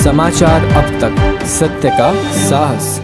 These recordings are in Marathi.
समाचार अब तक, सत्य का साहस।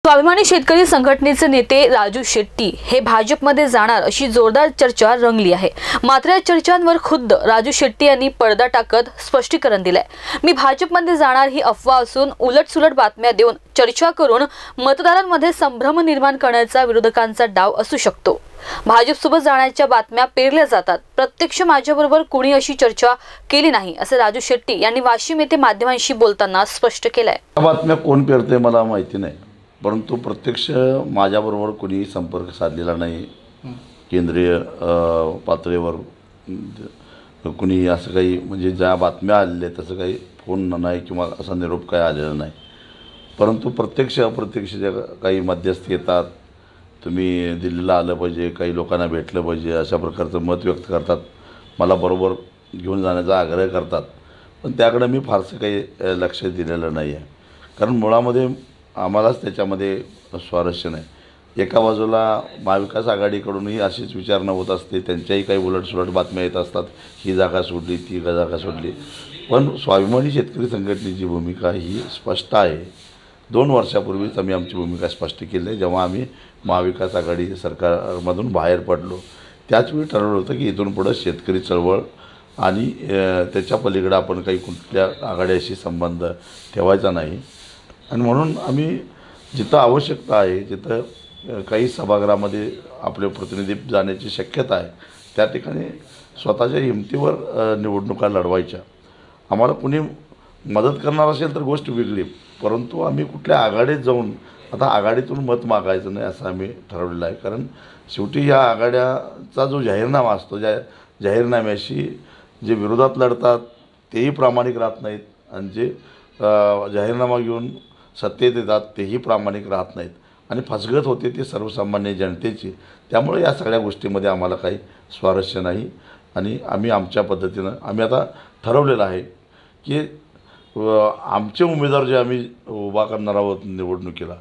स्वाभिमानी शेतकरी संघटनेचे नेते राजू शेट्टी हे भाजपमध्ये जाणार अशी जोरदार चर्चा रंगली आहे। मात्र या चर्चांवर खुद्द राजू शेट्टी यांनी पडदा टाकत स्पष्टीकरण दिलंय। मी भाजपमध्ये जाणार ही अफवा असून उलटसुलट बातम्या देऊन चर्चा करून मतदारांमध्ये संभ्रम निर्माण करण्याचा विरोधकांचा डाव असू शकतो। भाजपसोबत जाण्याच्या बातम्या पेरल्या जातात, प्रत्यक्ष माझ्याबरोबर कोणी अशी चर्चा केली नाही, असे राजू शेट्टी यांनी वाशिम येथे माध्यमांशी बोलताना स्पष्ट केलंय। बातम्या कोण पेरते मला माहिती नाही, परंतु प्रत्यक्ष माझ्याबरोबर कोणी संपर्क साधलेला नाही। केंद्रीय पातळीवर कोणी असं काही म्हणजे ज्या बातम्या आलेल्या तसं काही फोन नाही किंवा असा निरोप काही आलेला नाही। परंतु प्रत्यक्ष अप्रत्यक्ष ज्या काही मध्यस्थी येतात, तुम्ही दिल्लीला आलं पाहिजे, काही लोकांना भेटलं पाहिजे अशा प्रकारचं मत व्यक्त करतात, मला बरोबर घेऊन जाण्याचा आग्रह करतात, पण त्याकडे मी फारसं काही लक्ष दिलेलं नाही आहे। कारण मुळामध्ये आम्हालाच त्याच्यामध्ये स्वारस्य नाही। एका बाजूला महाविकास आघाडीकडूनही अशीच विचारणा होत असते, त्यांच्याही काही उलटसुलट बातम्या येत असतात, ही जागा सोडली ती जागा सोडली। पण स्वाभिमानी शेतकरी संघटनेची भूमिका ही स्पष्ट आहे। 2 वर्षापूर्वीच आम्ही आमची भूमिका स्पष्ट केली आहे। जेव्हा आम्ही महाविकास आघाडी सरकारमधून बाहेर पडलो त्याचवेळी ठरवलं होतं की इथून पुढं शेतकरी चळवळ आणि त्याच्या पलीकडे आपण काही कुठल्या आघाड्याशी संबंध ठेवायचा नाही। आणि म्हणून आम्ही जिथं आवश्यकता आहे, जिथं काही सभागृहामध्ये आपले प्रतिनिधी जाण्याची शक्यता आहे, त्या ठिकाणी स्वतःच्या हिमतीवर निवडणुका लढवायच्या। आम्हाला कुणी मदत करणार असेल तर गोष्ट वेगळी, परंतु आम्ही कुठल्या आघाडीत जाऊन आता आघाडीतून मत मागायचं नाही असं आम्ही ठरवलेलं आहे। कारण शेवटी ह्या आघाड्याचा जो जाहीरनामा असतो, ज्या जाहीरनाम्याशी जे विरोधात लढतात तेही प्रामाणिक राहत नाहीत आणि जे जाहीरनामा घेऊन सत्तेत येतात तेही प्रामाणिक राहत नाहीत आणि फसगत होते ती सर्वसामान्य जनतेची। त्यामुळे या सगळ्या गोष्टीमध्ये आम्हाला काही स्वारस्य नाही आणि आम्ही आमच्या पद्धतीनं आम्ही आता ठरवलेलं आहे की आमचे उमेदवार जे आम्ही उभा करणार आहोत निवडणुकीला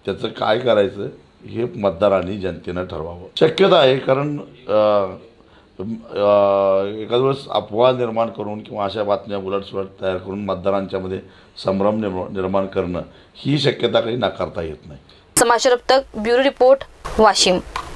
त्याचं काय करायचं हे मतदारांनी जनतेनं ठरवावं। शक्यता आहे, कारण एखाद्या वेळेस अफवा निर्माण करून किंवा अशा बातम्या उलटसुलट तयार करून मतदारांच्यामध्ये संभ्रम निर्माण करणं ही शक्यता काही नाकारता येत नाही। समाचार अब तक ब्युरो रिपोर्ट वाशिम।